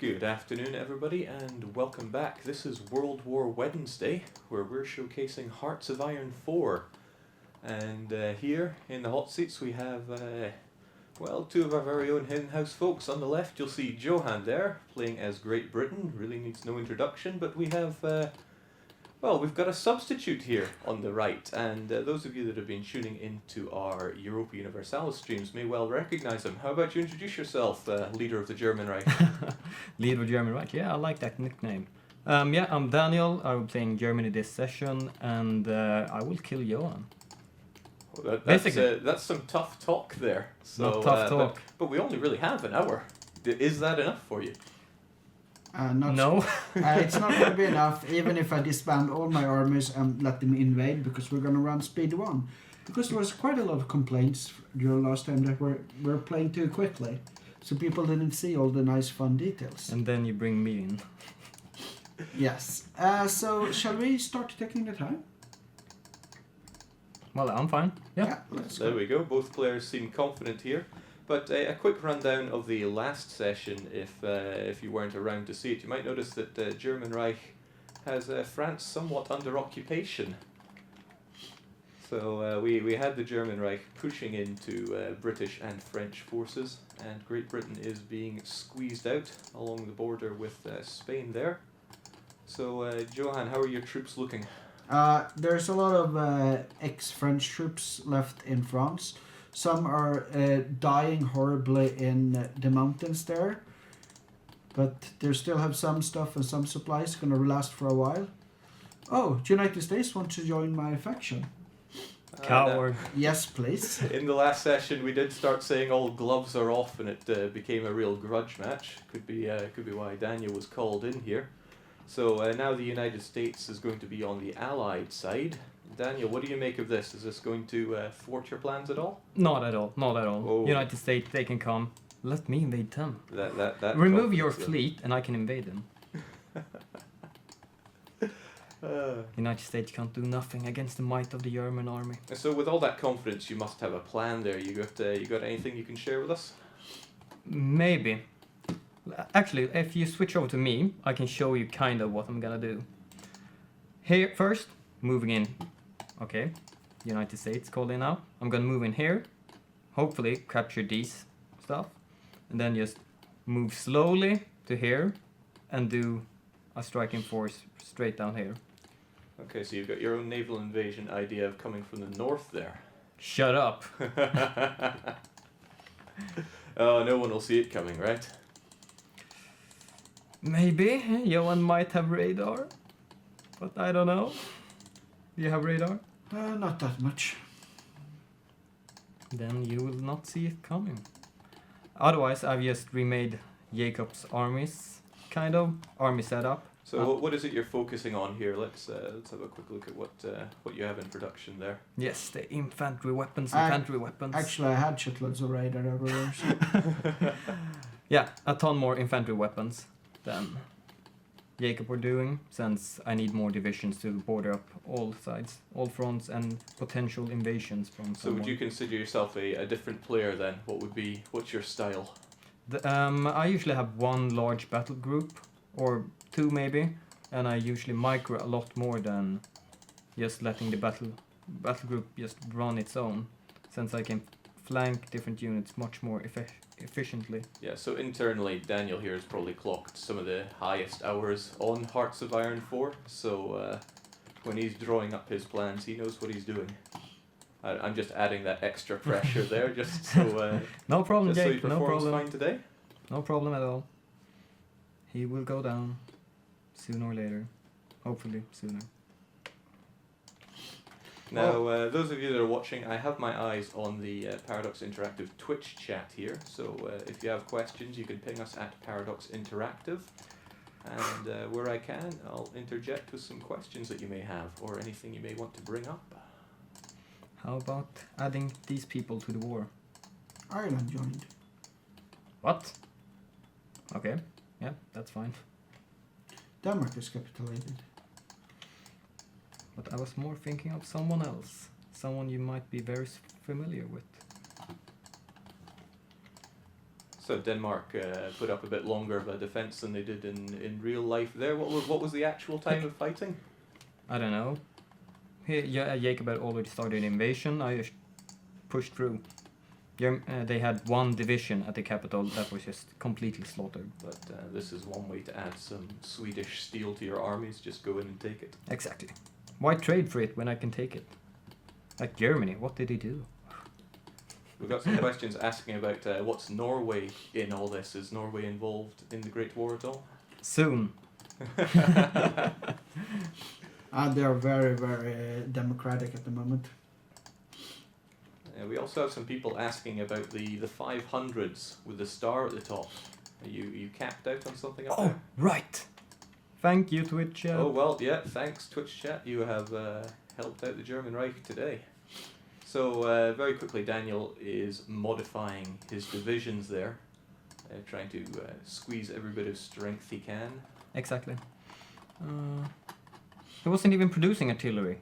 Good afternoon, everybody, and welcome back. This is World War Wednesday, where we're showcasing Hearts of Iron 4. And here in the hot seats we have, two of our very own in-house folks. On the left you'll see Johan there, playing as Great Britain. Really needs no introduction, but we have, we've got a substitute here on the right. And those of you that have been tuning into our Europa Universalis streams may well recognize him. How about you introduce yourself, leader of the German Reich? Leader of German Reich, yeah, I like that nickname. I'm Daniel, I'm playing Germany this session, and I will kill Johan. Well, that's some tough talk there. So, Not tough talk. But we only really have an hour. Is that enough for you? No. It's not going to be enough, even if I disband all my armies and let them invade, because we're going to run speed 1. Because there was quite a lot of complaints during last time that we're playing too quickly. So people didn't see all the nice fun details. And then you bring me in. Yes. So shall we start taking the time? Well, I'm fine. Yeah. Let's There go. we go. Both players seem confident here. But a quick rundown of the last session, if you weren't around to see it. You might notice that German Reich has France somewhat under occupation. So we had the German Reich pushing into British and French forces, and Great Britain is being squeezed out along the border with Spain there. So Johan, how are your troops looking? There's a lot of ex-French troops left in France. Some are dying horribly in the mountains there. But they still have some stuff and some supplies going to last for a while. Oh, the United States want to join my faction. Coward. Yes, please. In the last session, we did start saying all gloves are off, and it became a real grudge match. Could be why Daniel was called in here. So now the United States is going to be on the Allied side. Daniel, what do you make of this? Is this going to thwart your plans at all? Not at all. Oh. United States, they can come. Let me invade them. That Remove your confidence, fleet and I can invade them. United States can't do nothing against the might of the German army. So with all that confidence, you must have a plan there. You got anything you can share with us? Maybe. Actually, if you switch over to me, I can show you kind of what I'm gonna do. Here, first, moving in. Okay, United States called in now. I'm gonna move in here. Hopefully, capture these stuff. And then just move slowly to here and do a striking force straight down here. Okay, so you've got your own naval invasion idea of coming from the north there. Shut up. Oh, no one will see it coming, right? Maybe Johan might have radar, but I don't know. Do you have radar? Not that much. Then you will not see it coming. Otherwise, I've just remade Jacob's armies, kind of army setup. So what is it you're focusing on here? Let's have a quick look at what you have in production there. Yes, the infantry weapons. Actually, I had shitloads of radar everywhere. So. Yeah, a ton more infantry weapons than Jacob were doing, since I need more divisions to border up all sides, all fronts, and potential invasions from So someone. would you consider yourself a different player then? What's your style? I usually have one large battle group, or two maybe, and I usually micro a lot more than just letting the battle group just run its own, since I can flank different units much more efficiently. Yeah, so internally, Daniel here has probably clocked some of the highest hours on Hearts of Iron 4, so when he's drawing up his plans, he knows what he's doing. I'm just adding that extra pressure there, just so No problem, just so he Jake, no performs problem. fine today. No problem at all. He will go down sooner or later. Hopefully sooner. Now, those of you that are watching, I have my eyes on the Paradox Interactive Twitch chat here, so if you have questions, you can ping us at Paradox Interactive, and where I can, I'll interject with some questions that you may have, or anything you may want to bring up. How about adding these people to the war? Ireland joined. What? Okay, yeah, that's fine. Denmark is capitulated. But I was more thinking of someone else. Someone you might be very familiar with. So Denmark put up a bit longer of a defense than they did in real life there. What was the actual time of fighting? I don't know. Jacob had already started an invasion. I just pushed through. They had one division at the capital that was just completely slaughtered. But this is one way to add some Swedish steel to your armies. Just go in and take it. Exactly. Why trade for it when I can take it? Like Germany, what did he do? We've got some questions asking about what's Norway in all this. Is Norway involved in the Great War at all? Soon. They are very, very democratic at the moment. We also have some people asking about the 500s with the star at the top. Are you capped out on something up there? Right. Thank you, Twitch chat. Oh, well, yeah, thanks, Twitch chat. You have helped out the German Reich today. So, very quickly, Daniel is modifying his divisions there, trying to squeeze every bit of strength he can. Exactly. He wasn't even producing artillery.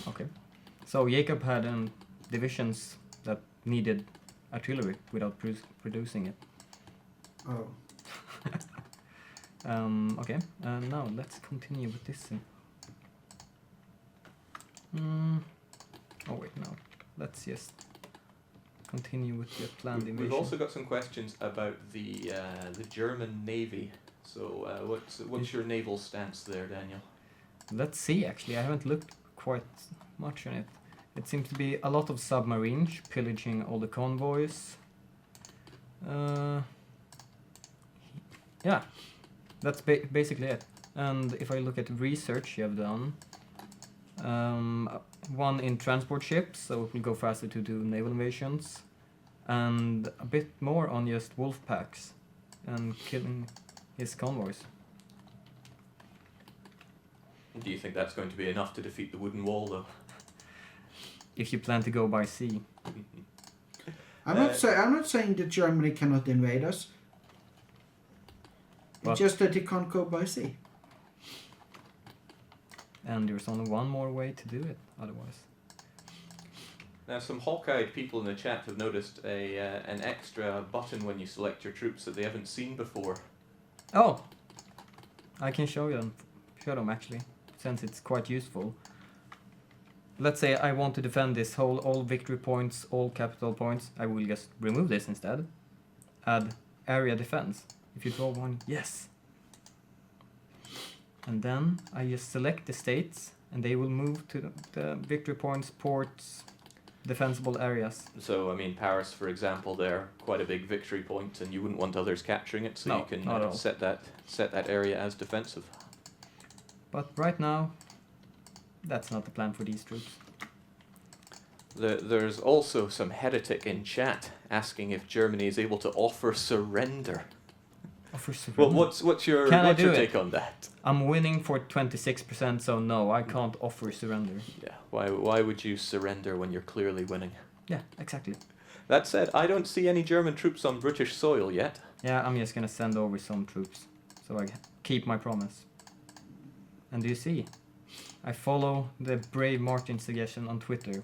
Okay. So Jacob had divisions that needed artillery without producing it. Oh. Okay, now let's continue with this thing. Oh wait, no. Let's just continue with the planned invasion. We've also got some questions about the German Navy. So what's your naval stance there, Daniel? Let's see, actually. I haven't looked quite much on it. It seems to be a lot of submarines pillaging all the convoys. Yeah, that's basically it. And if I look at research you have done, one in transport ships, so it will go faster to do naval invasions, and a bit more on just wolf packs and killing his convoys. Do you think that's going to be enough to defeat the wooden wall, though? If you plan to go by sea. I'm not saying that Germany cannot invade us. But It's just that they can't go by sea. And there's only one more way to do it, otherwise. Now, some hawk-eyed people in the chat have noticed an extra button when you select your troops that they haven't seen before. Oh! I can show them actually, since it's quite useful. Let's say I want to defend this all victory points, all capital points. I will just remove this instead. Add area defense. If you draw one, yes. And then I just select the states and they will move to the victory points, ports, defensible areas. So, I mean, Paris, for example, they're quite a big victory point, and you wouldn't want others capturing it, so No, you can not at all. set that area as defensive. But right now, that's not the plan for these troops. There's also some heretic in chat asking if Germany is able to offer surrender. Offer surrender. Well, what's your take on that? I'm winning for 26%, so no, I can't offer surrender. Yeah, why would you surrender when you're clearly winning? Yeah, exactly. That said, I don't see any German troops on British soil yet. Yeah, I'm just gonna send over some troops, so I keep my promise. And do you see? I follow the Brave Martin suggestion on Twitter.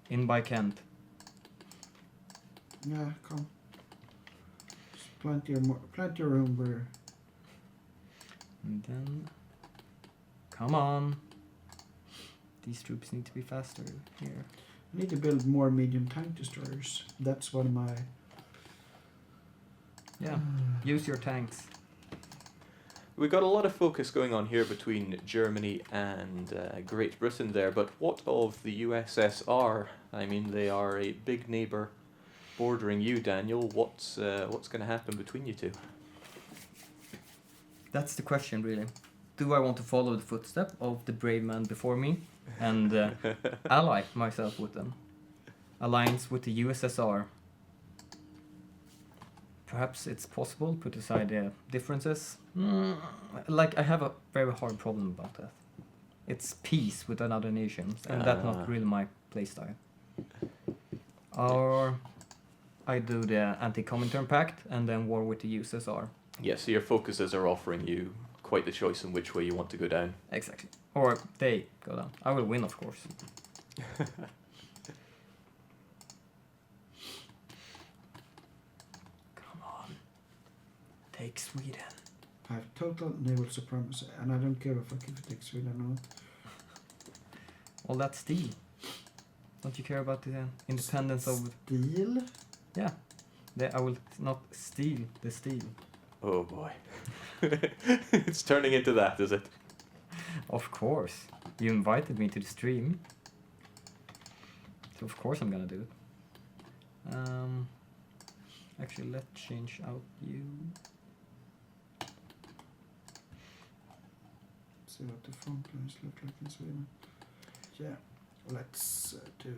In by Kent. Yeah, come. There's plenty of room where. And then, come on. These troops need to be faster here. I need to build more medium tank destroyers. That's one of my. Yeah, use your tanks. We've got a lot of focus going on here between Germany and Great Britain there, but what of the USSR? I mean, they are a big neighbour bordering you, Daniel. What's going to happen between you two? That's the question, really. Do I want to follow the footstep of the brave man before me and ally myself with them? Alliance with the USSR. Perhaps it's possible, put aside the differences. Like, I have a very hard problem about that. It's peace with another nations, and that's not really my playstyle. Or I do the anti-Comintern Pact, and then war with the USSR. Yeah, so your focuses are offering you quite the choice in which way you want to go down. Exactly. Or they go down. I will win, of course. Take Sweden. I have total naval supremacy, and I don't give a fuck if it takes Sweden or not. Well, that's steel. Don't you care about the independence of... Steel? Yeah. I will not steal the steel. Oh boy. It's turning into that, is it? Of course. You invited me to the stream. So of course I'm gonna do it. Actually, let's change out you. See what the front lines look like in Sweden. Yeah, let's do.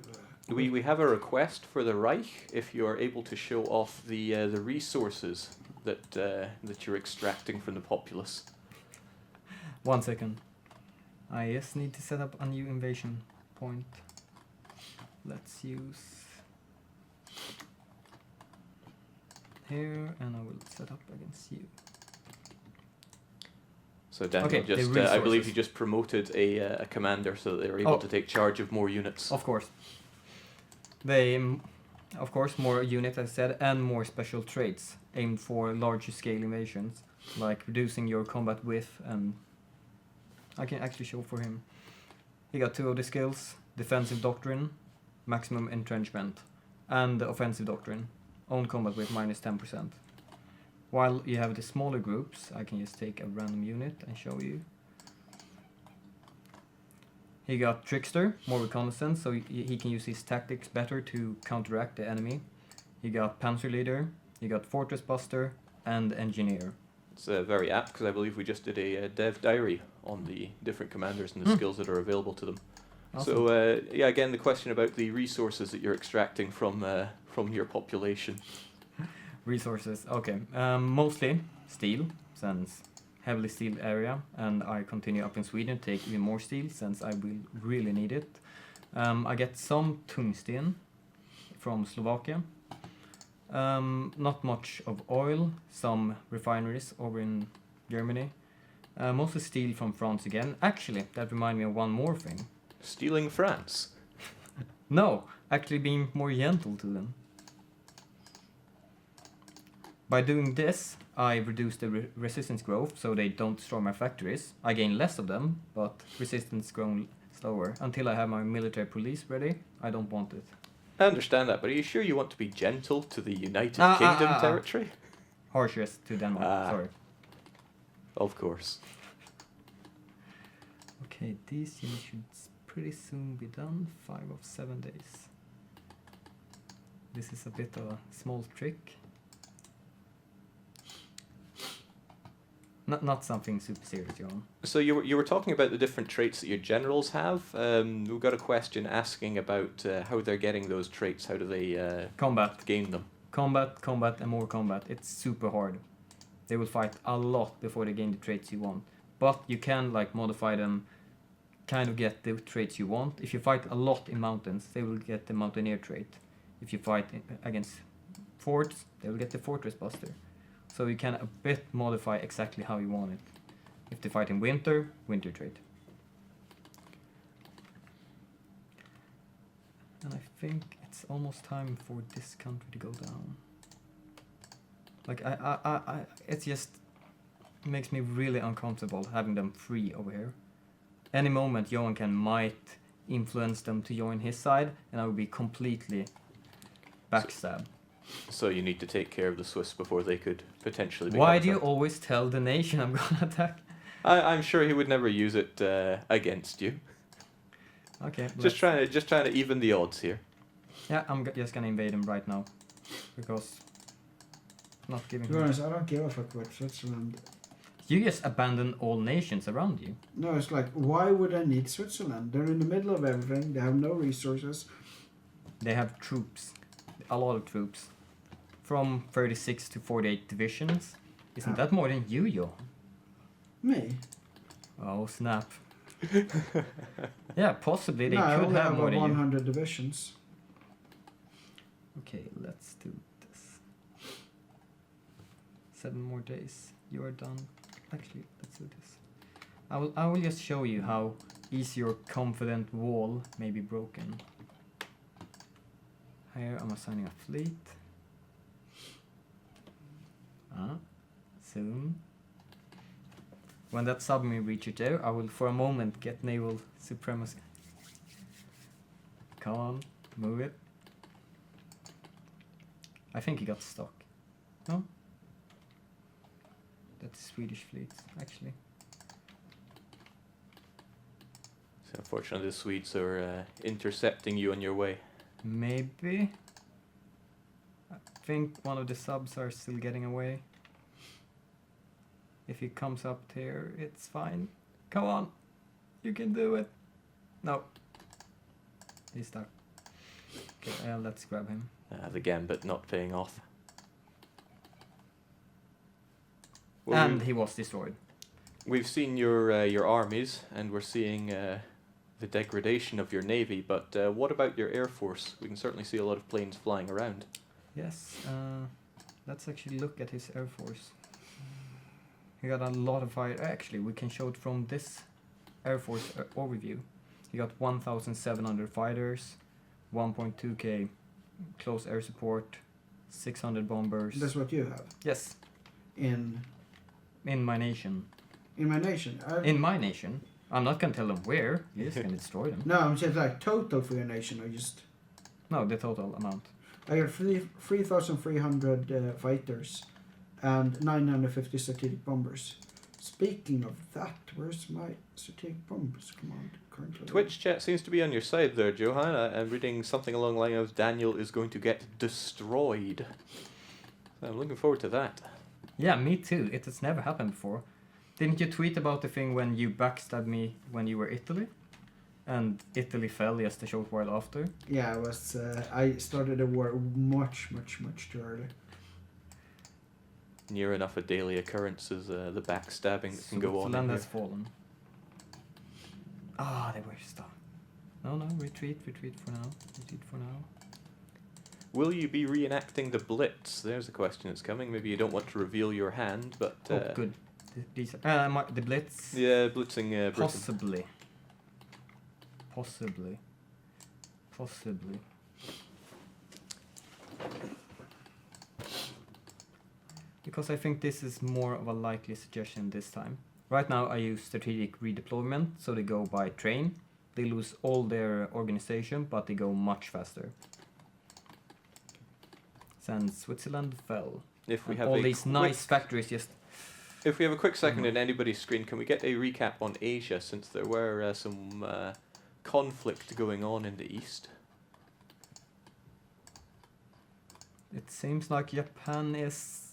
We have a request for the Reich if you are able to show off the resources that you're extracting from the populace. 1 second. I just need to set up a new invasion point. Let's use here, and I will set up against you. So Daniel, Okay, the just I believe resources. you just promoted a commander so that they're able Oh. to take charge of more units. Of course. They, of course, more units, as I said, and more special traits aimed for larger scale invasions, like reducing your combat width, and I can actually show for him. He got 2 of the skills: defensive doctrine, maximum entrenchment, and the offensive doctrine, own combat width minus 10%. While you have the smaller groups, I can just take a random unit and show you. He got Trickster, more reconnaissance, so he can use his tactics better to counteract the enemy. He got Panzer Leader, he got Fortress Buster, and Engineer. It's very apt because I believe we just did a dev diary on the different commanders and the skills that are available to them. Awesome. So yeah, again the question about the resources that you're extracting from your population. Resources, okay. Mostly steel, since heavily steel area, and I continue up in Sweden to take even more steel, since I will really need it. I get some tungsten from Slovakia. Not much of oil, some refineries over in Germany. Mostly steel from France again. Actually, that reminds me of one more thing. Stealing France. No, actually being more gentle to them. By doing this, I reduce the resistance growth, so they don't destroy my factories. I gain less of them, but resistance grows slower. Until I have my military police ready, I don't want it. I understand that, but are you sure you want to be gentle to the United Kingdom territory? Harshest to Denmark, sorry. Of course. Okay, these units should pretty soon be done. 5 of 7 days. This is a bit of a small trick. Not something super serious, Johan. So you were talking about the different traits that your generals have. We've got a question asking about how they're getting those traits. How do they Combat. gain them? Combat, and more combat. It's super hard. They will fight a lot before they gain the traits you want. But you can like modify them, kind of get the traits you want. If you fight a lot in mountains, they will get the Mountaineer trait. If you fight against forts, they will get the Fortress Buster. So you can a bit modify exactly how you want it. If they fight in winter, winter trait. And I think it's almost time for this country to go down. Like it just makes me really uncomfortable having them free over here. Any moment Johan might influence them to join his side, and I will be completely backstabbed. So you need to take care of the Swiss before they could potentially become Why a do you threat. always tell the nation I'm gonna attack? I'm sure he would never use it against you. Okay. Just trying to even the odds here. Yeah, I'm just gonna invade him right now, because not giving. To be honest, I don't give a fuck about Switzerland. You just abandon all nations around you. No, it's like, why would I need Switzerland? They're in the middle of everything. They have no resources. They have troops, a lot of troops, from 36 to 48 divisions. Isn't that more than you, Johan? Me? Oh snap! Yeah, possibly they No, I could only have more have than you. 100 divisions. Okay, let's do this. 7 more days. You are done. Actually, let's do this. I will just show you how easy your confident wall may be broken. Here I'm assigning a fleet. Soon. When that submarine reaches there, I will for a moment get naval supremacy. Come on, move it. I think he got stuck. No? That's Swedish fleet, actually. So unfortunately the Swedes are intercepting you on your way. Maybe. I think one of the subs are still getting away. If he comes up here, it's fine. Come on, you can do it. No. He's stuck. Okay, let's grab him. The gambit not paying off. And he was destroyed. We've seen your armies, and we're seeing the degradation of your navy. But what about your air force? We can certainly see a lot of planes flying around. Yes. Let's actually look at his air force. He got a lot of fire. Actually, we can show it from this air force overview. He got 1,700 fighters, 1.2k close air support, 600 bombers. That's what you have. Yes. In my nation. In my nation. In my nation. I'm not gonna tell them where. You're just gonna destroy them. No, I'm saying like total for your nation. I just. No, the total amount. I got 3,300 fighters and 950 strategic bombers. Speaking of that, where's my strategic bombers command currently? Twitch chat seems to be on your side there, Johan. I'm reading something along the line of Daniel is going to get destroyed. I'm looking forward to that. Yeah, me too. It has never happened before. Didn't you tweet about the thing when you backstabbed me when you were Italy? And Italy fell just a short while after? Yeah, I was. I started the war much too early. Near enough a daily occurrence as the backstabbing that can go on. Switzerland has fallen. Ah, they were stuck. No, retreat for now. Retreat for now. Will you be reenacting the Blitz? There's a question that's coming. Maybe you don't want to reveal your hand, but... oh, good. The Blitz? Yeah, blitzing Britain. Possibly. Because I think this is more of a likely suggestion this time. Right now I use strategic redeployment, so they go by train. They lose all their organization, but they go much faster. Since Switzerland fell. If we have all these nice factories just... If we have a quick second in anybody's screen, can we get a recap on Asia, since there were some conflict going on in the east? It seems like Japan is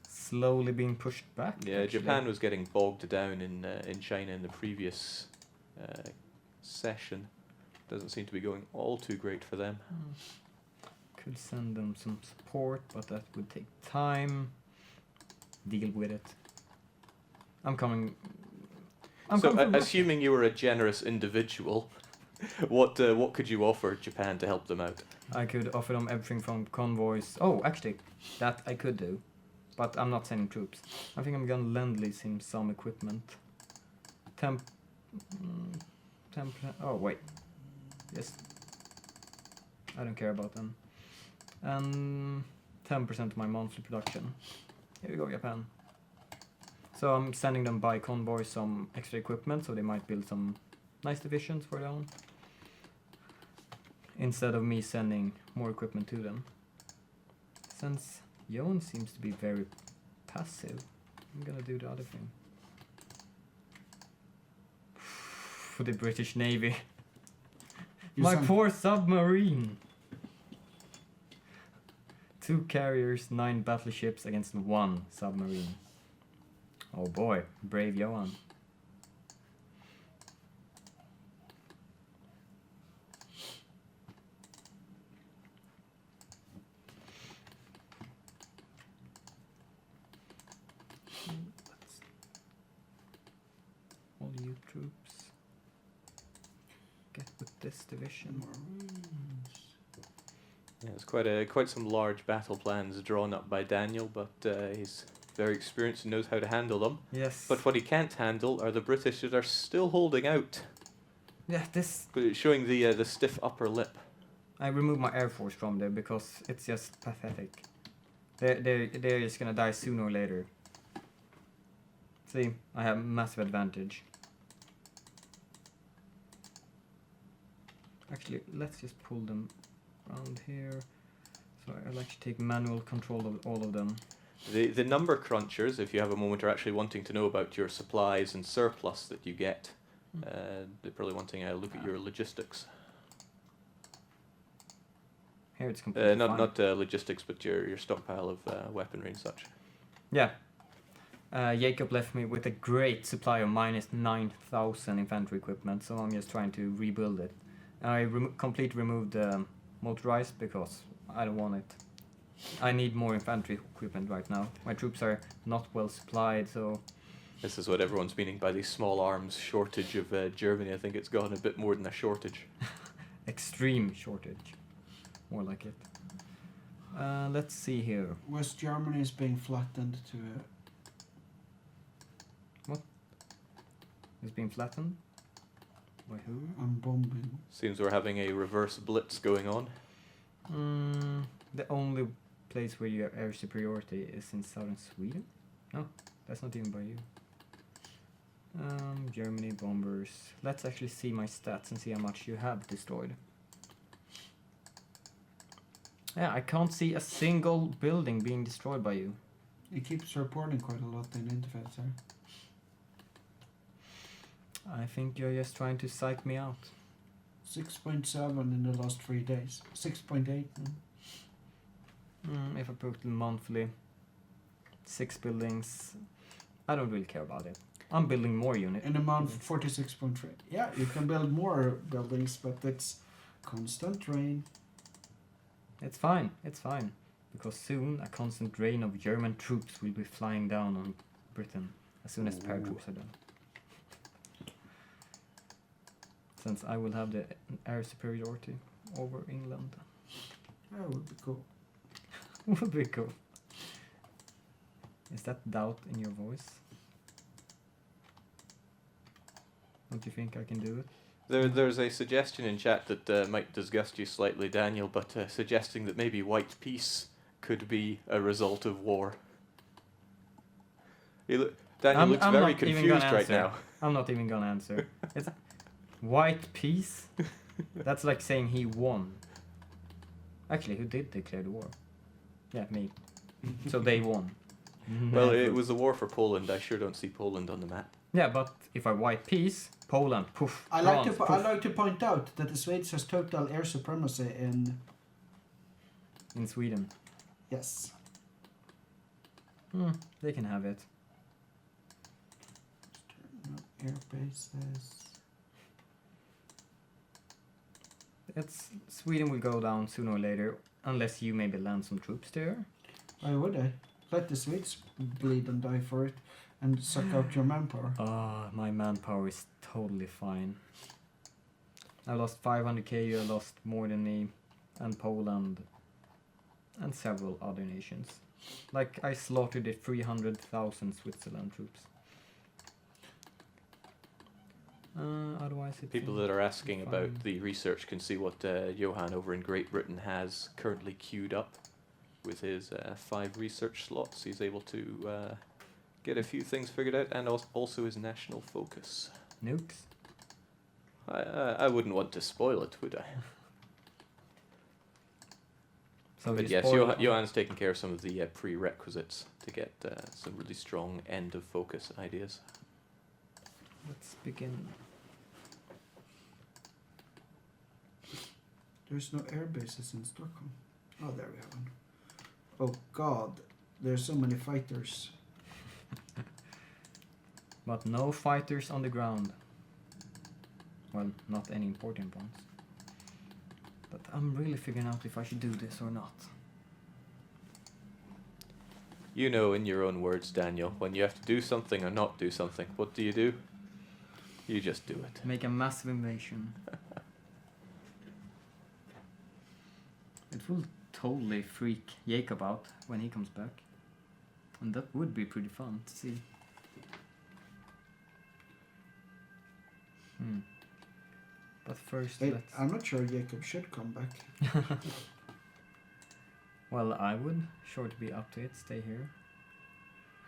slowly being pushed back. Yeah, actually. Japan was getting bogged down in China in the previous session. Doesn't seem to be going all too great for them. Could send them some support, but that would take time. Deal with it. I'm coming. Assuming you were a generous individual, what could you offer Japan to help them out? I could offer them everything from convoys. Oh, actually, that I could do. But I'm not sending troops. I think I'm gonna lend-lease him some equipment. 10%. Oh, wait. Yes. I don't care about them. And 10% of my monthly production. Here we go, Japan. So I'm sending them by convoy some extra equipment, so they might build some nice divisions for their own. Instead of me sending more equipment to them. Since Johan seems to be very passive, I'm gonna do the other thing. For the British Navy. My poor submarine! 2 carriers, 9 battleships against 1 submarine. Oh boy, brave Johan. All you troops, get with this division. Yeah, there's quite some large battle plans drawn up by Daniel, but he's very experienced and knows how to handle them. Yes. But what he can't handle are the British that are still holding out. Yeah, this. But it's showing the stiff upper lip. I removed my air force from there because it's just pathetic. They're just gonna die sooner or later. See, I have massive advantage. Actually, let's just pull them around here. So I'll actually take manual control of all of them. The number crunchers, if you have a moment, are actually wanting to know about your supplies and surplus that you get. They're probably wanting a look at your logistics. Here it's completely fine. Not logistics, but your stockpile of weaponry and such. Yeah. Jacob left me with a great supply of minus 9,000 infantry equipment, so I'm just trying to rebuild it. I completely removed motorized because I don't want it. I need more infantry equipment right now. My troops are not well supplied, so... This is what everyone's meaning by the small arms shortage of Germany. I think it's gone a bit more than a shortage. Extreme shortage. More like it. Let's see here. West Germany is being flattened to What? It's being flattened? By who? I'm bombing. Seems we're having a reverse blitz going on. The only place where you have air superiority is in southern Sweden? No, that's not even by you. Germany bombers. Let's actually see my stats and see how much you have destroyed. Yeah, I can't see a single building being destroyed by you. It keeps reporting quite a lot in Interface there. I think you're just trying to psych me out. 6.7 in the last 3 days. 6.8. If I put monthly, 6 buildings, I don't really care about it. I'm building more units. In a month, 46.3. Yeah, you can build more buildings, but it's constant rain. It's fine, because soon a constant rain of German troops will be flying down on Britain as soon as paratroops are done. Since I will have the air superiority over England. That would be cool. Would be cool. Is that doubt in your voice? Don't you think I can do it? There's a suggestion in chat that might disgust you slightly, Daniel, but suggesting that maybe white peace could be a result of war. Daniel looks I'm very not even confused gonna right answer. now. I'm not even gonna answer. It's white peace? That's like saying he won. Actually, who did declare the war? Yeah, me. So they won. Well, it was a war for Poland. I sure don't see Poland on the map. Yeah, but if I white peace, Poland, poof. I like France, to poof. I like to point out that the Swedes has total air supremacy In Sweden. yes. They can have it. Air bases. Sweden will go down sooner or later, unless you maybe land some troops there. Why would I? Let the Swedes bleed and die for it and suck out your manpower. My manpower is totally fine. I lost 500k, you lost more than me, and Poland, and several other nations. Like, I slaughtered the 300,000 Switzerland troops. Otherwise it's... People that are asking about the research can see what Johan over in Great Britain has currently queued up with his 5 research slots. He's able to get a few things figured out, and also his national focus. Nukes? I wouldn't want to spoil it, would I? So But you yes, spoil- Johan's taking care of some of the prerequisites to get some really strong end of focus ideas. Let's begin. There's no air bases in Stockholm. Oh, there we have one. Oh God, there's so many fighters. But no fighters on the ground. Well, not any important ones. But I'm really figuring out if I should do this or not. You know, in your own words, Daniel, when you have to do something or not do something, what do? You just do it. Make a massive invasion. It will totally freak Jacob out when he comes back. And that would be pretty fun to see. But first, let's... I'm not sure Jacob should come back. Well, I would. Sure to be up to it. Stay here.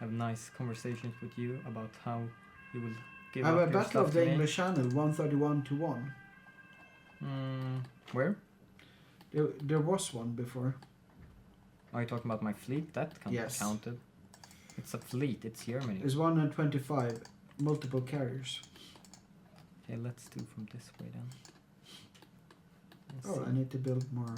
have nice conversations with you about how you will give I have up a your Battle stuff of to the me. English Channel 131-1. Where? There was one before. Are you talking about my fleet? That can't Yes. be counted. It's a fleet. It's Germany. There's 125, multiple carriers. Okay, let's do from this way then. Let's Oh, see. I need to build more.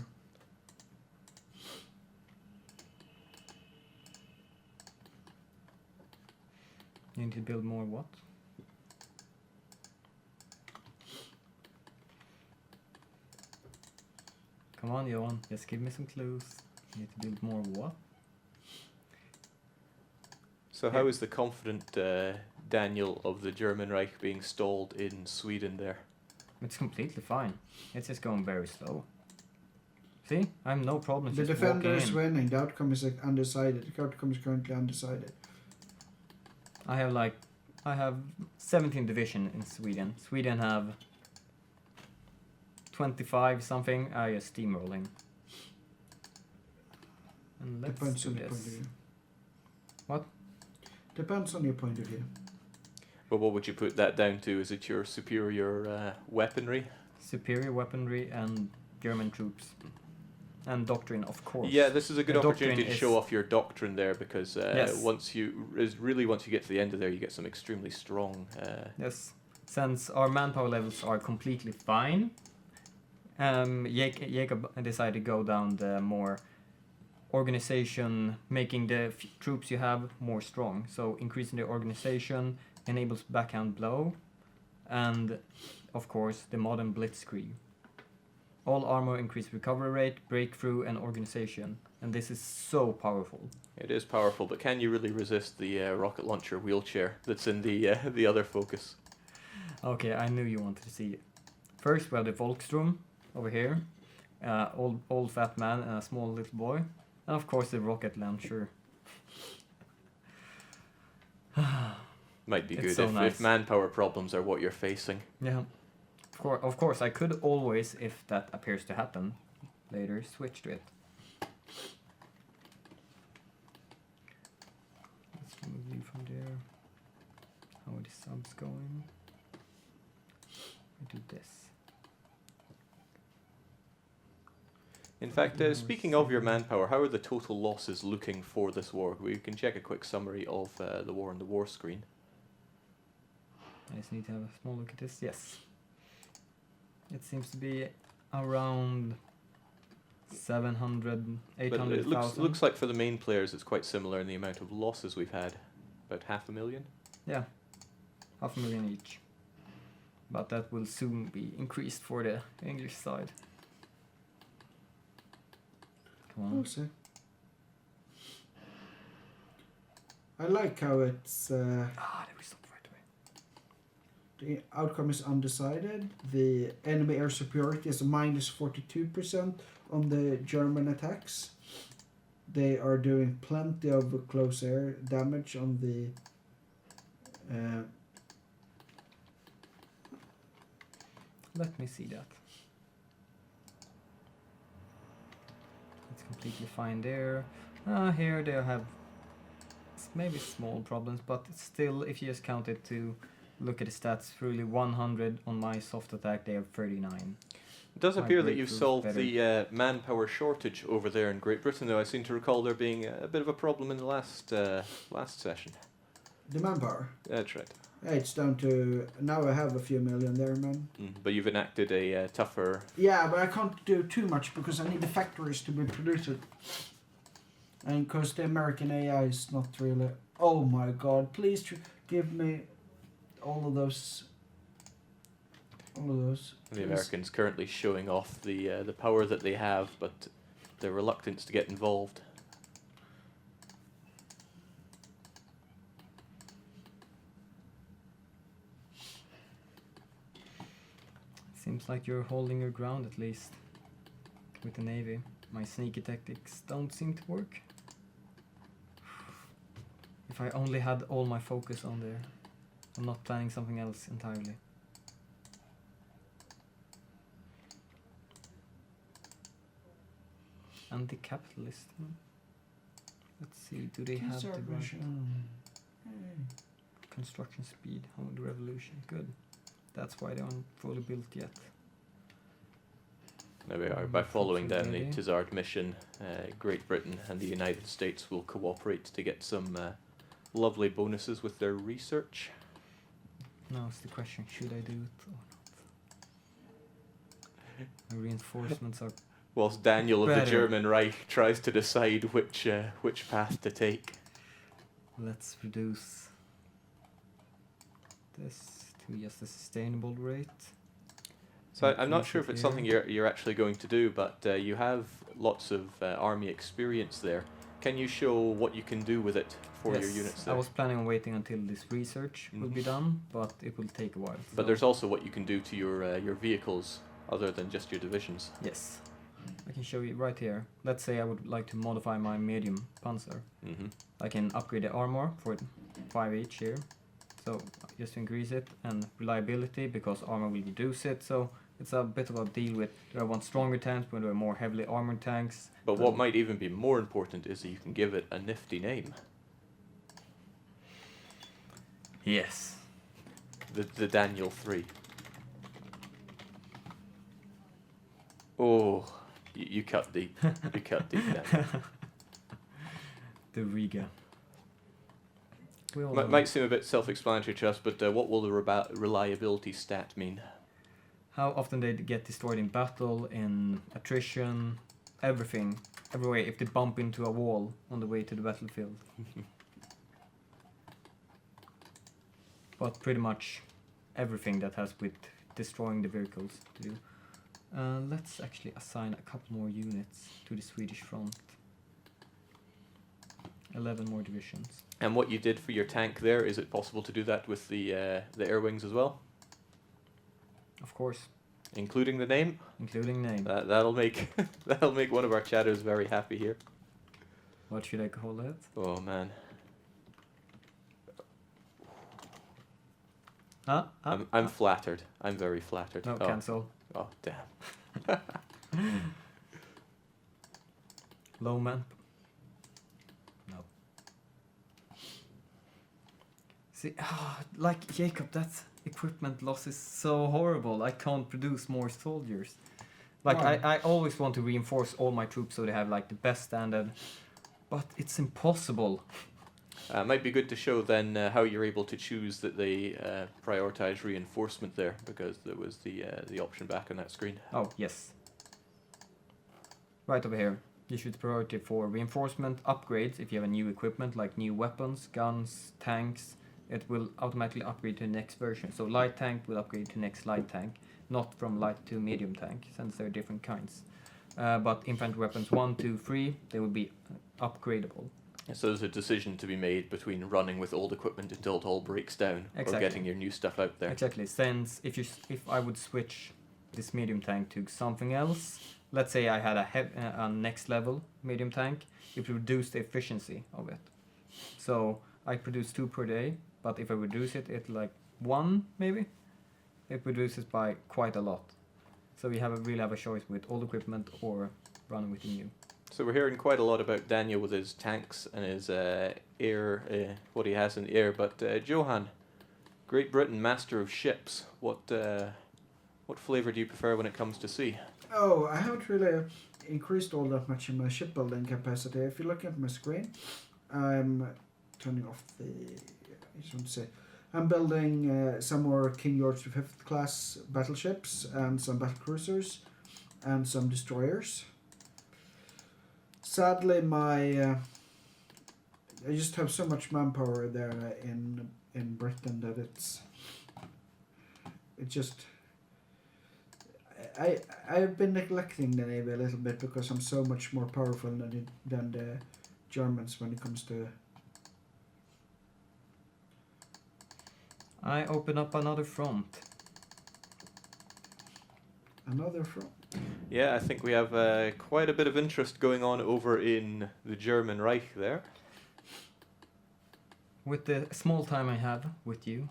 You need to build more what? Come on, Johan. Just give me some clues. You need to build more what? So how is the confident Daniel of the German Reich being stalled in Sweden there? It's completely fine. It's just going very slow. See? I have no problem The just defender walking is in. winning. The outcome is undecided. The outcome is currently undecided. I have 17 division in Sweden. Sweden have 25 something. I just steamrolling. And let's Depends do on your point of this. view. What? Depends on your point of view. But what would you put that down to? Is it your superior weaponry? Superior weaponry and German troops. And doctrine, of course. Yeah, this is a good The opportunity doctrine to is- show off your doctrine there, because Yes. once you get to the end of there, you get some extremely strong. Yes. Since our manpower levels are completely fine, Jacob decided to go down the more organization, making the troops you have more strong. So increasing the organization enables backhand blow, and of course the modern blitzkrieg. All armor increase recovery rate, breakthrough, and organization, and this is so powerful. It is powerful, but can you really resist the rocket launcher wheelchair that's in the other focus? Okay, I knew you wanted to see it. First, we have the Volkssturm over here, old fat man and a small little boy, and of course the rocket launcher. Might be It's good so if nice. manpower problems are what you're facing. Yeah, of course, I could always, if that appears to happen, later switch to it. Let's remove you from there. How are the subs going? We do this. In fact, speaking of your manpower, how are the total losses looking for this war? We can check a quick summary of the war on the war screen. I just need to have a small look at this. Yes. It seems to be around 700, But 800,000. it looks like for the main players it's quite similar in the amount of losses we've had. About 500,000. Yeah. 500,000 each. But that will soon be increased for the English side. Come on. We'll see. I like how it's There we stop right away. the outcome is undecided. The enemy air superiority is minus 42% on the German attacks. They are doing plenty of close air damage on the Let me see that. It's completely fine there. Here they have maybe small problems, but still, if you just count it to look at the stats, really 100 on my soft attack, they have 39. It does My appear that you've breakthrough's solved better. the manpower shortage over there in Great Britain, though. I seem to recall there being a bit of a problem in the last session. the manpower. That's right. Yeah, it's down to now I have a few million there, man. But you've enacted a tougher. Yeah, but I can't do too much because I need the factories to be produced. And because the American AI is not really. Oh my god, please give me all of those. All of those. The please. Americans currently showing off the power that they have, but their reluctance to get involved. Seems like you're holding your ground at least with the Navy. My sneaky tactics don't seem to work. If I only had all my focus on there. I'm not planning something else entirely. Anti-capitalist. Let's see, do they have the right construction speed? How the revolution? Good. That's why they aren't fully built yet. There we are. By following down the Ready. Tizard mission, Great Britain and the United States will cooperate to get some lovely bonuses with their research. Now it's the question, should I do it or not? The reinforcements are... Whilst Daniel of the Better. German Reich tries to decide which path to take. Let's reduce this to just a sustainable rate. So I'm not sure Increase if it it's here. something you're actually going to do, but you have lots of army experience there. Can you show what you can do with it for your Yes, units I there? was planning on waiting until this research will be Mhm. done, but it will take a while. But so- there's also what you can do to your vehicles other than just your divisions. Yes, I can show you right here. Let's say I would like to modify my medium panzer. Hmm. I can upgrade the armor for 5 each here. So just to increase it, and reliability because armor will reduce it. So it's a bit of a deal with, do I want stronger tanks, when do I more heavily armored tanks? But what might even be more important is that you can give it a nifty name. Yes. The Daniel 3. Oh, you cut deep. You cut deep, Daniel. The Riga. We all know. Might seem a bit self-explanatory to us, but what will the reliability stat mean? How often they get destroyed in battle, in attrition, everything. Every way, if they bump into a wall on the way to the battlefield. But pretty much everything that has with destroying the vehicles to do. Let's actually assign a couple more units to the Swedish front. 11 more divisions. And what you did for your tank there, is it possible to do that with the air wings as well? Of course, Including the name? including name. That'll make that'll make one of our chatters very happy here. What should I call it? Oh man. Huh? I'm flattered. I'm very flattered. No, oh. cancel. Oh damn. Low man. No. See, like Jacob, that equipment loss is so horrible. I can't produce more soldiers. Like, Why? I always want to reinforce all my troops so they have like the best standard, but it's impossible. Might be good to show then how you're able to choose that they prioritize reinforcement there, because there was the option back on that screen. Oh, yes. Right over here. You should priority for reinforcement, upgrades, if you have a new equipment like new weapons, guns, tanks, it will automatically upgrade to the next version. So light tank will upgrade to next light tank, not from light to medium tank, since they're different kinds. But infantry weapons 1, 2, 3, they will be upgradable. So there's a decision to be made between running with old equipment until it all breaks down, Exactly. or getting your new stuff out there. Exactly. Since if I would switch this medium tank to something else, let's say I had a next level medium tank, it would reduce the efficiency of it. So I produce 2 per day, but if I reduce it, like 1 maybe, it reduces by quite a lot. So we really have a choice with old equipment or running with the new. So we're hearing quite a lot about Daniel with his tanks and his air, what he has in the air. But Johan, Great Britain, master of ships. What flavour do you prefer when it comes to sea? Oh, I haven't really increased all that much in my shipbuilding capacity. If you look at my screen, I'm turning off the. I just want to say, I'm building some more King George V class battleships and some battle cruisers, and some destroyers. Sadly, I just have so much manpower there in Britain that it just. I've been neglecting the Navy a little bit because I'm so much more powerful than the Germans when it comes to. I open up another front. Another front. Yeah, I think we have quite a bit of interest going on over in the German Reich there. With the small time I have with you,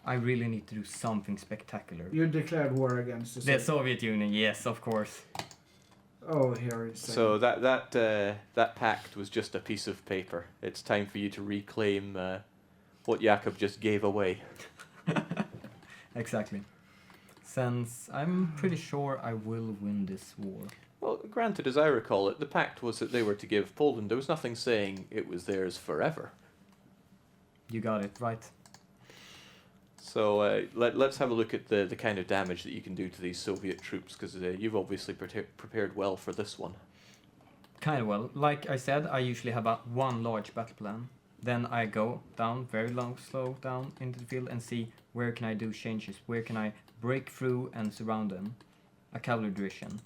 I really need to do something spectacular. You declared war against The the Soviet Union, yes, of course. Oh, here it's saying. So that pact was just a piece of paper. It's time for you to reclaim what Jakob just gave away. Exactly. Since I'm pretty sure I will win this war. Well, granted, as I recall it, the pact was that they were to give Poland. There was nothing saying it was theirs forever. You got it right. So let's have a look at the kind of damage that you can do to these Soviet troops, because you've obviously prepared well for this one. Kind of well. Like I said, I usually have one large battle plan. Then I go down, slow down into the field and see where can I do changes, where can I break through and surround them. A cavalry division.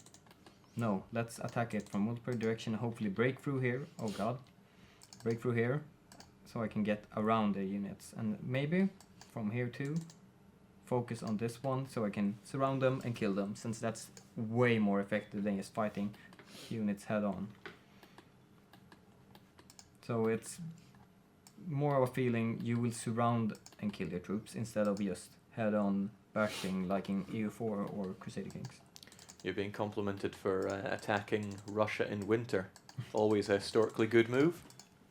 No, let's attack it from multiple directions, hopefully break through here. Oh god. Break through here, so I can get around the units. And maybe from here too, focus on this one, so I can surround them and kill them, since that's way more effective than just fighting units head on. So it's more of a feeling you will surround and kill your troops instead of just head on bashing like in EU4 or Crusader Kings. You're being complimented for attacking Russia in winter. Always a historically good move.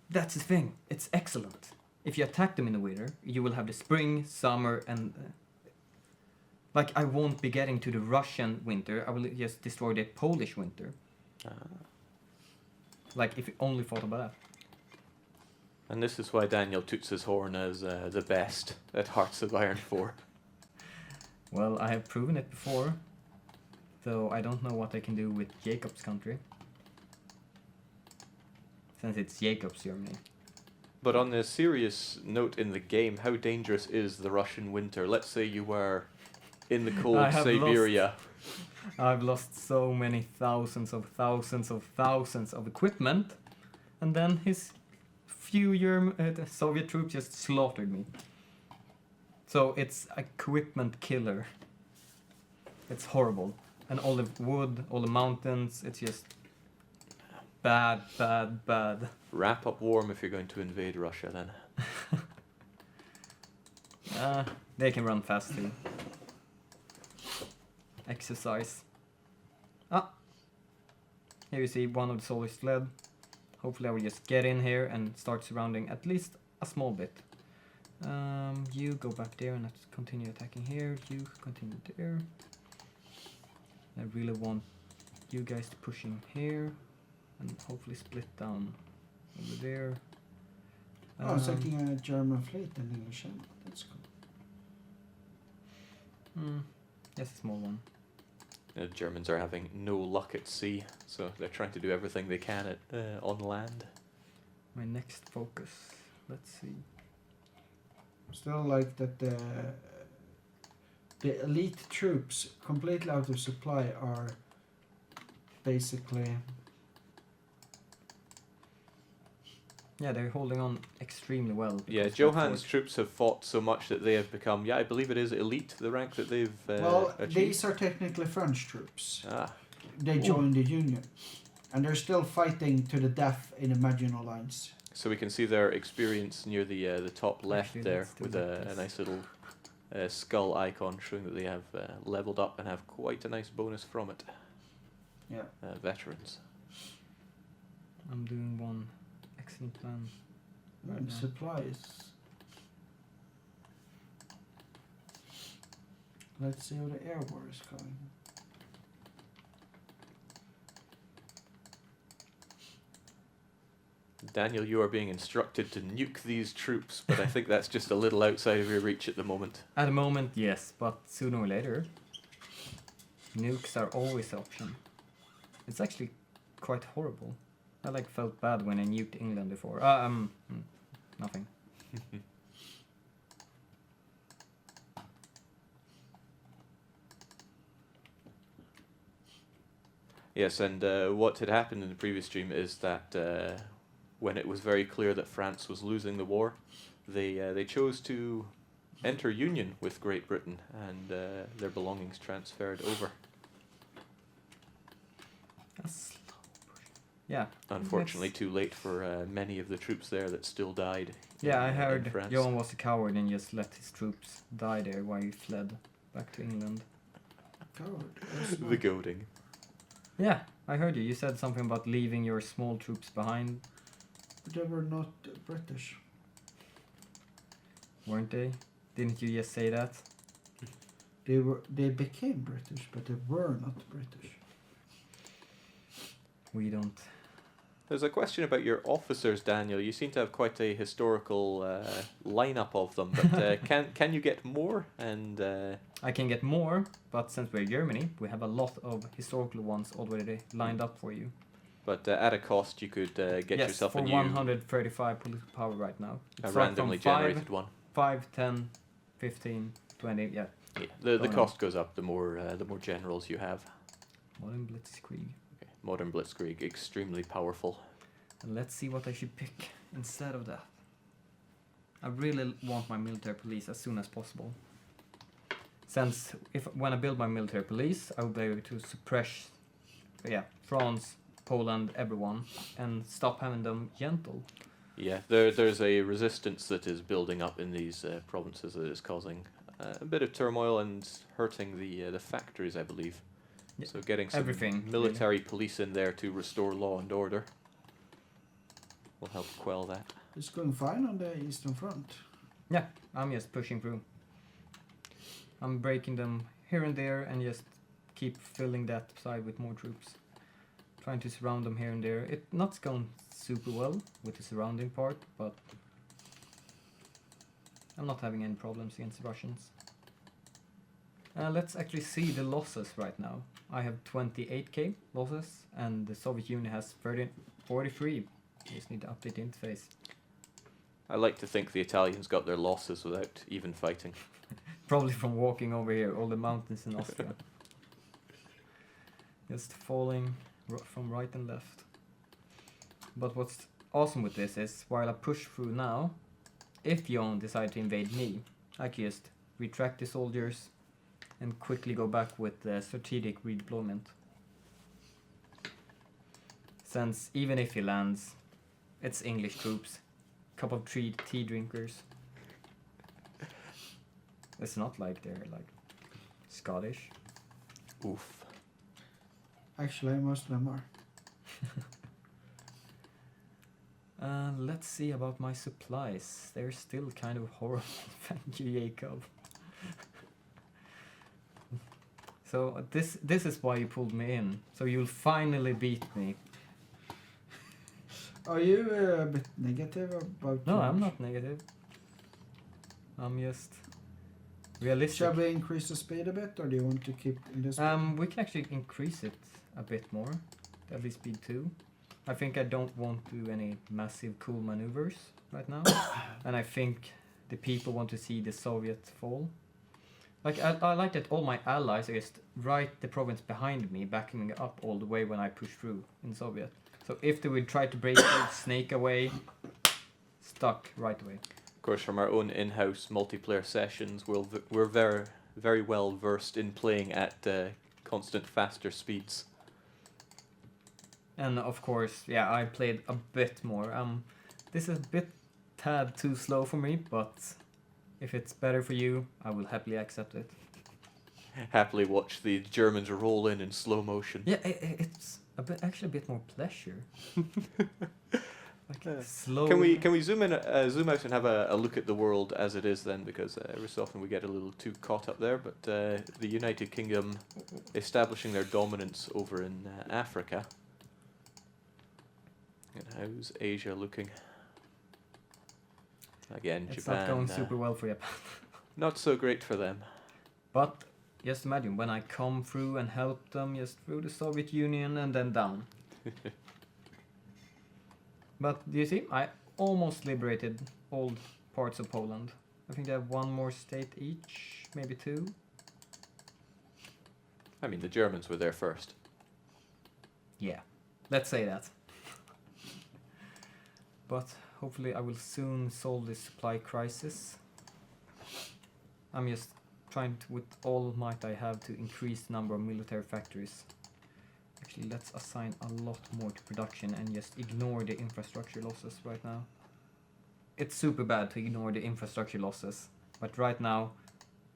That's the thing, it's excellent. If you attack them in the winter, you will have the spring, summer, and like I won't be getting to the Russian winter, I will just destroy the Polish winter. Like if you only thought about that. And this is why Daniel toots his horn as the best at Hearts of Iron 4. Well, I have proven it before, though I don't know what I can do with Jacob's country. Since it's Jacob's Germany. But on a serious note in the game, how dangerous is the Russian winter? Let's say you were in the cold Siberia. I've lost so many thousands of equipment, and then his few Soviet troops just slaughtered me. So it's equipment killer. It's horrible. And all the wood, all the mountains, it's just bad. Wrap up warm if you're going to invade Russia then. They can run fast too. Exercise. Here you see one of the soldiers fled. Hopefully I will just get in here and start surrounding at least a small bit. You go back there and let's continue attacking here. You continue there. I really want you guys to push in here and hopefully split down over there. Oh, it's like a German fleet in English. That's cool. Just a small one. The Germans are having no luck at sea, so they're trying to do everything they can on land. My next focus. Let's see. Still like that the elite troops completely out of supply are basically. Yeah, they're holding on extremely well. Yeah, Johan's troops have fought so much that they have become, I believe it is elite, the rank that they've achieved. These are technically French troops. They Ooh. joined the Union. And they're still fighting to the death in the Maginot Lines. So we can see their experience near the top left. Actually, there let's do with like a nice little skull icon showing that they have leveled up and have quite a nice bonus from it. Yeah. Veterans. I'm doing one excellent plan. And supplies. Let's see how the air war is going. Daniel, you are being instructed to nuke these troops, but I think that's just a little outside of your reach at the moment. At the moment, yes, but sooner or later, nukes are always an option. It's actually quite horrible. I felt bad when I nuked England before. Nothing. Yes, and what had happened in the previous stream is that when it was very clear that France was losing the war, they chose to enter union with Great Britain, and their belongings transferred over. Yeah. Unfortunately, too late for many of the troops there that still died. Yeah, I in heard France. Johan was a coward and just let his troops die there while he fled back to England. Coward. The goading. Yeah, I heard you. You said something about leaving your small troops behind, But they were not British. weren't they? Didn't you just say that? They became British, but they were not British. We don't. There's a question about your officers, Daniel. You seem to have quite a historical lineup of them, but can you get more? And I can get more, but since we're Germany, we have a lot of historical ones already lined up for you. but at a cost, you could get Yes, yourself for a new 135 political power right now. a It's randomly generated one. 5, 10, 15, 20, yeah. Yeah, the Going cost goes up the more generals you have. Modern Blitzkrieg. Okay. Modern Blitzkrieg, extremely powerful. And let's see what I should pick instead of that. I really want my military police as soon as possible. Since when I build my military police, I will be able to suppress, France, Poland, everyone, and stop having them gentle. Yeah, there's a resistance that is building up in these provinces that is causing a bit of turmoil and hurting the factories, I believe. Yeah, So getting some everything, military police in there to restore law and order will help quell that. It's going fine on the Eastern Front. Yeah, I'm just pushing through. I'm breaking them here and there and just keep filling that side with more troops. Trying to surround them here and there. It's not going super well with the surrounding part, but I'm not having any problems against the Russians. Let's actually see the losses right now. I have 28k losses and the Soviet Union has 43. Just need to update the interface. I like to think the Italians got their losses without even fighting. Probably from walking over here, all the mountains in Austria. Just falling from right and left. But what's awesome with this is, while I push through now, if Johan decide to invade me, I can just retract the soldiers and quickly go back with the strategic redeployment. Since even if he lands, it's English troops, cup of tea drinkers. It's not like they're like Scottish. Oof. Actually, most of them are. Let's see about my supplies. They're still kind of horrible. Thank you, Jacob. So this is why you pulled me in. So you'll finally beat me. Are you a bit negative about? No, I'm not negative. I'm just realistic. Shall we increase the speed a bit, or do you want to keep in this? We can actually increase it a bit more. At least speed 2. I think I don't want to do any massive cool maneuvers right now. And I think the people want to see the Soviet fall. Like I like that all my allies are just right the province behind me, backing me up all the way when I push through in Soviet. So if they would try to break the snake away, stuck right away. Of course, from our own in-house multiplayer sessions, we're very, very well versed in playing at constant faster speeds. And of course, yeah, I played a bit more. This is a bit tad too slow for me, but if it's better for you, I will happily accept it. Happily watch the Germans roll in slow motion. Yeah, it's actually a bit more pleasure. Like slow. Can we zoom out and have a look at the world as it is then? Because every so often we get a little too caught up there. But the United Kingdom establishing their dominance over in Africa. And how's Asia looking? Again, It's Japan. not going super well for Japan. Not so great for them. But just imagine when I come through and help them just through the Soviet Union and then down. But do you see? I almost liberated all parts of Poland. I think they have one more state each, maybe 2. I mean, the Germans were there first. Yeah, let's say that. But hopefully I will soon solve this supply crisis. I'm just trying to, with all might I have, to increase the number of military factories. Actually, let's assign a lot more to production and just ignore the infrastructure losses right now. It's super bad to ignore the infrastructure losses, but right now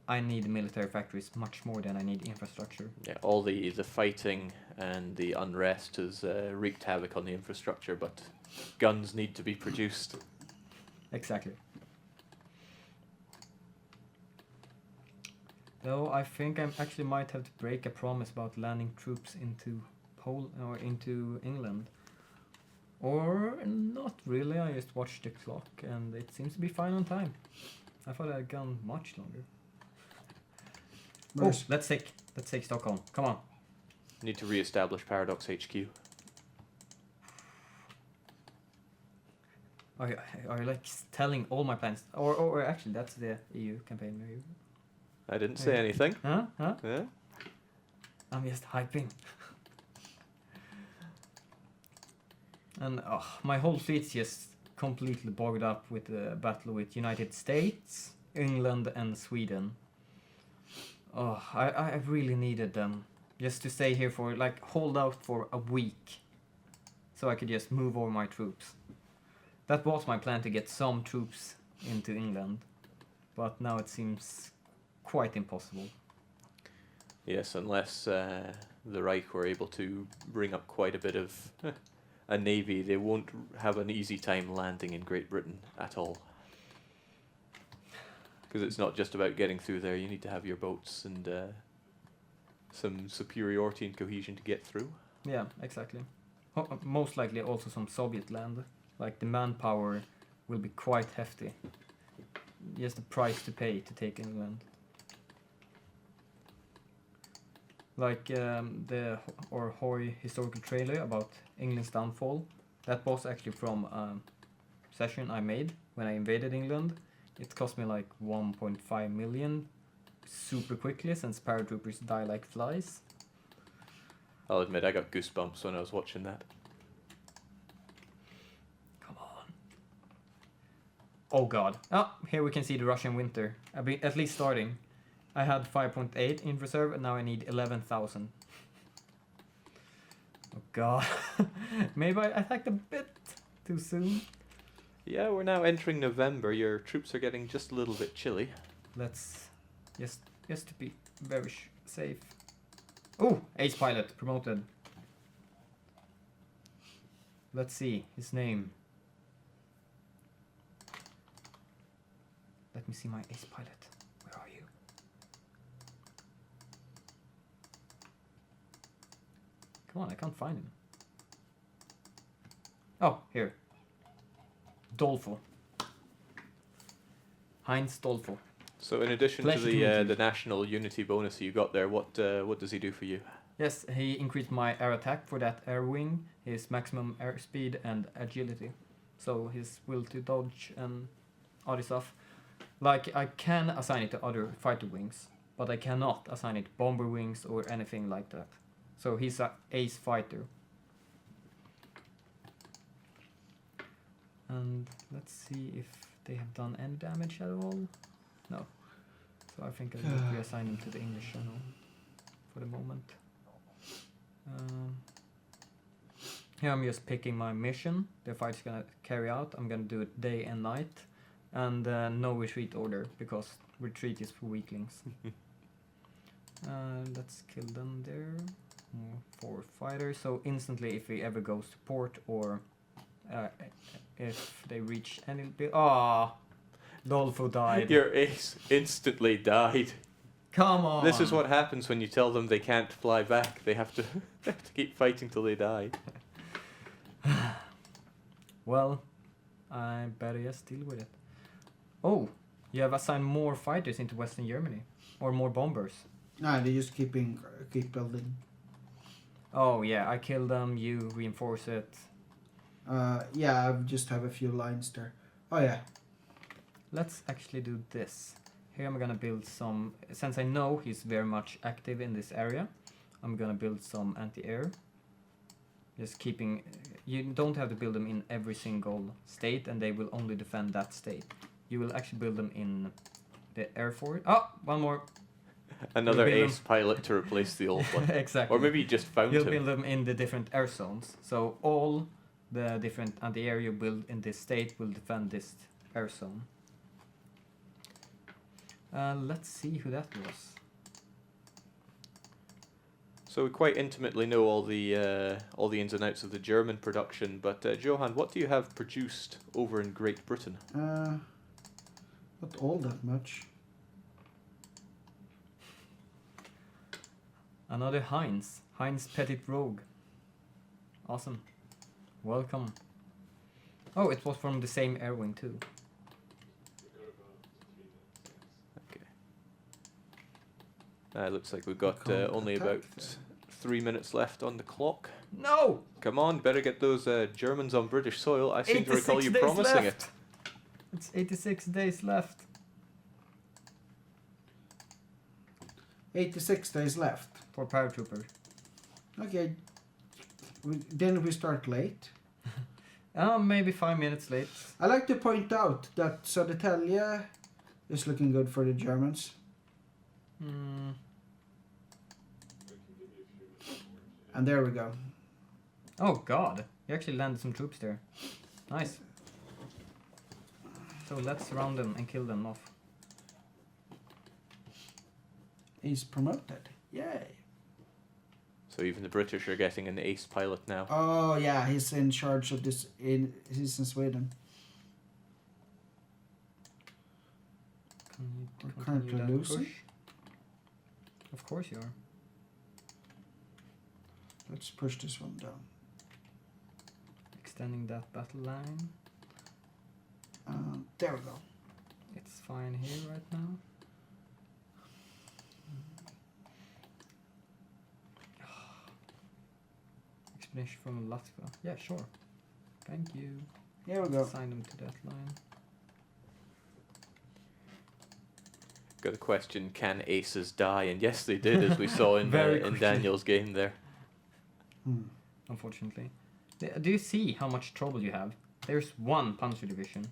I need military factories much more than I need infrastructure. Yeah, all the fighting and the unrest has wreaked havoc on the infrastructure, but guns need to be produced. Exactly. Though I think I actually might have to break a promise about landing troops into into England. Or not really, I just watched the clock and it seems to be fine on time. I thought I had gone much longer. Oh, let's take Stockholm. Come on. Need to re-establish Paradox HQ. Are you like telling all my plans? Or actually that's the EU campaign maybe. I didn't say anything. Huh? Yeah? I'm just hyping. And my whole fleet's just completely bogged up with the battle with United States, England and Sweden. Oh, I really needed them. Just to stay here for, like, hold out for a week. So I could just move over my troops. That was my plan, to get some troops into England. But now it seems quite impossible. Yes, unless the Reich were able to bring up quite a bit of a navy, they won't have an easy time landing in Great Britain at all. Because it's not just about getting through there, you need to have your boats and some superiority and cohesion to get through. Yeah, exactly. Most likely also some Soviet land. Like, the manpower will be quite hefty. Just the price to pay to take England. Like the Hoy historical trailer about England's downfall. That was actually from a session I made when I invaded England. It cost me like 1.5 million super quickly, since paratroopers die like flies. I'll admit, I got goosebumps when I was watching that. Come on. Oh god. Oh, here we can see the Russian winter. At least starting. I had 5.8 in reserve and now I need 11,000. Oh god. Maybe I attacked a bit too soon. Yeah, we're now entering November. Your troops are getting just a little bit chilly. Let's just to be very safe. Oh, ace pilot promoted. Let's see his name. Let me see my ace pilot. Where are you? Come on, I can't find him. Oh, here. Dolfo. Heinz Dolfo. So in addition to Pleasure to meet you. the national unity bonus you got there, what does he do for you? Yes, he increased my air attack for that air wing, his maximum air speed and agility. So his will to dodge and other stuff. Like, I can assign it to other fighter wings, but I cannot assign it bomber wings or anything like that. So he's a ace fighter. And let's see if they have done any damage at all. No. So I think I will reassign him to the English channel for the moment. Here I'm just picking my mission the fight's gonna carry out. I'm gonna do it day and night. And no retreat order, because retreat is for weaklings. Let's kill them there. More 4 fighters. So instantly, if he ever goes to port, or if they reach any... Dolfo died. Your ace instantly died. Come on! This is what happens when you tell them they can't fly back. They have to, they have to keep fighting till they die. Well, I better just deal with it. Oh, you have assigned more fighters into Western Germany. Or more bombers. No, they just keep building. Oh yeah, I kill them, you reinforce it. Yeah, I just have a few lines there. Oh yeah. Let's actually do this. Here I'm gonna build some, since I know he's very much active in this area, I'm gonna build some anti-air. Just keeping, you don't have to build them in every single state, and they will only defend that state. You will actually build them in the Air Force. Oh, one more. Another ace pilot to replace the old one. Exactly. Or maybe you just found You'll him. build them in the different air zones. So all the different anti-air you build in this state will defend this air zone. Let's see who that was. So we quite intimately know all the ins and outs of the German production. But Johan, what do you have produced over in Great Britain? Not all that much. Another Heinz. Heinz Petit Rogue. Awesome. Welcome. Oh, it was from the same air wing too. Okay. Looks like we've got only about 3 minutes left on the clock. No! Come on, better get those Germans on British soil. I seem to recall 86 you days promising left. it. It's 86 days left. 86 days left. For paratrooper. Okay. Didn't we start late? Maybe 5 minutes late. I like to point out that Södertälje is looking good for the Germans. Hmm. And there we go. Oh god, you actually landed some troops there. Nice. So let's surround them and kill them off. He's promoted. Yay. So even the British are getting an ace pilot now. Oh yeah, he's in charge of this. He's in Sweden. Can you We're continue currently that losing. push? Of course you are. Let's push this one down. Extending that battle line. There we go. It's fine here right now. Expedition from Latvia. Yeah, sure. Thank you. Here we go. Assign them to that line. Got a question: can aces die? And yes, they did, as we saw in Very in quickly. Daniel's game there. Unfortunately. Do you see how much trouble you have? There's one Panzer division.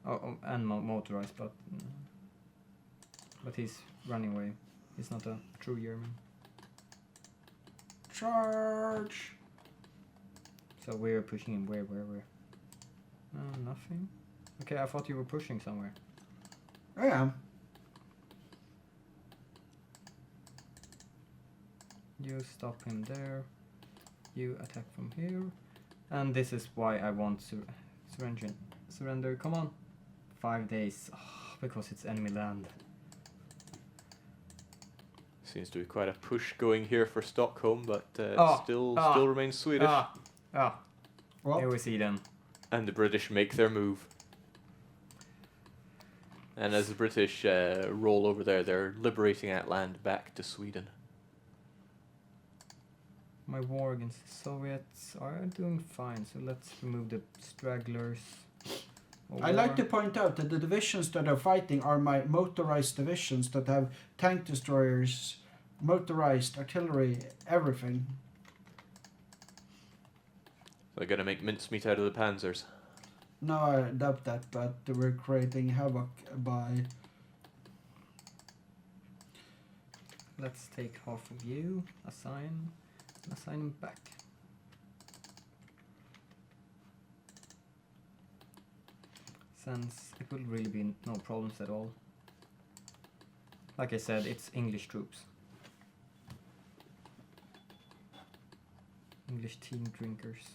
And motorized, but he's running away. He's not a true German. Charge. So we're pushing him where? Nothing. Okay, I thought you were pushing somewhere. I am. You stop him there. You attack from here. And this is why I want surrender. Come on. 5 days. Oh, because it's enemy land. Seems to be quite a push going here for Stockholm, but still remains Swedish. Well, Here we see them. And the British make their move. And as the British roll over there, they're liberating that land back to Sweden. My war against the Soviets are doing fine, so let's remove the stragglers. I like to point out that the divisions that are fighting are my motorized divisions that have tank destroyers, motorized artillery, everything. They're gonna make mincemeat out of the panzers. No, I doubt that, but we're creating havoc by... Let's take half of you, assign them back. Since it will really be no problems at all. Like I said, it's English troops. English teen drinkers.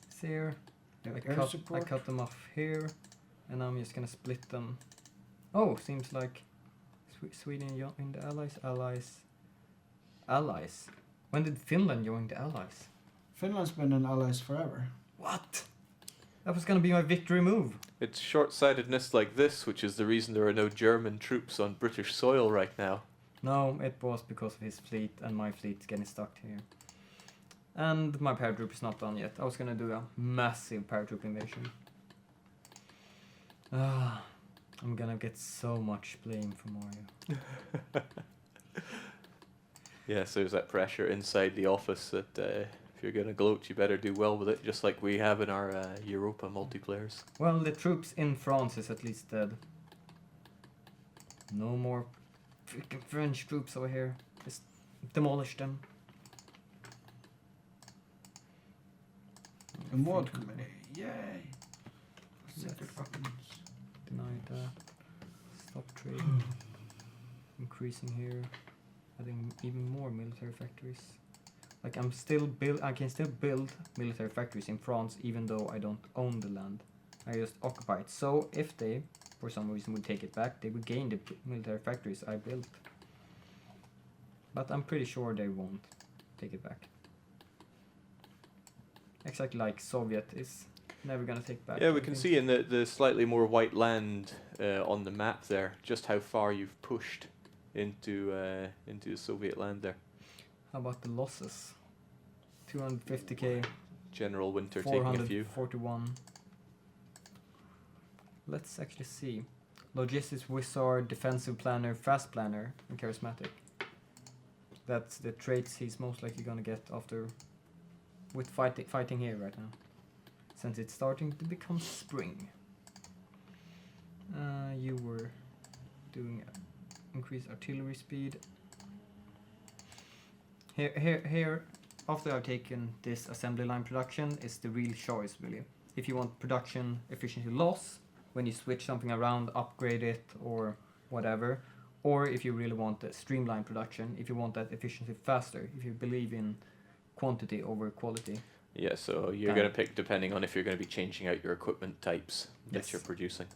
See here, I cut them off here, and I'm just gonna split them. Oh, seems like Sweden joined the Allies. When did Finland join the Allies? Finland's been in allies forever. What? That was gonna be my victory move. It's short-sightedness like this which is the reason there are no German troops on British soil right now. No, it was because of his fleet and my fleet getting stuck here. And my paratroop is not done yet. I was gonna do a massive paratroop invasion. I'm gonna get so much blame from Mario. Yes, there's that pressure inside the office that if you're gonna gloat, you better do well with it, just like we have in our Europa multiplayers. Well, the troops in France is at least dead. No more freaking French troops over here. Just demolish them. The mod committee, yay! Pacific weapons. Deny that. Stop trading. Increasing here. Adding even more military factories. Like I can still build military factories in France even though I don't own the land. I just occupy it. So if they, for some reason, would take it back, they would gain the military factories I built. But I'm pretty sure they won't take it back. Exactly like Soviet is never gonna take back. Yeah, we can see in the slightly more white land on the map there just how far you've pushed into the Soviet land there. How about the losses? 250k. General Winter taking a few. 441. Let's actually see. Logistics Wizard, Defensive Planner, Fast Planner, and Charismatic. That's the traits he's most likely gonna get after with fighting here right now. Since it's starting to become spring. You were doing increased artillery speed. Here, after I've taken this assembly line production, is the real choice really. If you want production efficiency loss, when you switch something around, upgrade it or whatever, or if you really want a streamlined production, if you want that efficiency faster, if you believe in quantity over quality. Yeah, so you're going to pick depending on if you're going to be changing out your equipment types that you're producing.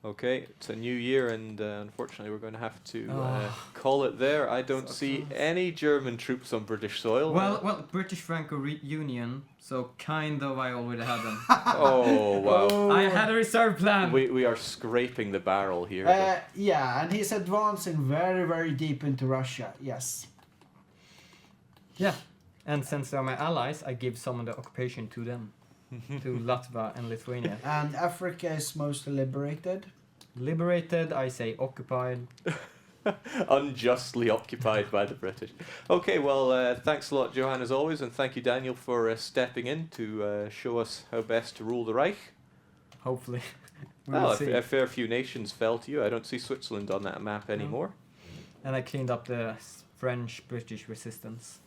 Okay, it's a new year, and unfortunately we're going to have to call it there. I don't see any German troops on British soil. Well, British Franco-Union, so kind of I already had them. Oh, wow. I had a reserve plan! We are scraping the barrel here. Yeah, and he's advancing very, very deep into Russia, yes. Yeah, and since they're my allies, I give some of the occupation to them. To Latvia and Lithuania. And Africa is mostly liberated. Liberated, I say occupied. Unjustly occupied by the British. Okay, well, thanks a lot, Johan, as always, and thank you, Daniel, for stepping in to show us how best to rule the Reich. Hopefully. A fair few nations fell to you. I don't see Switzerland on that map anymore. And I cleaned up the French-British resistance.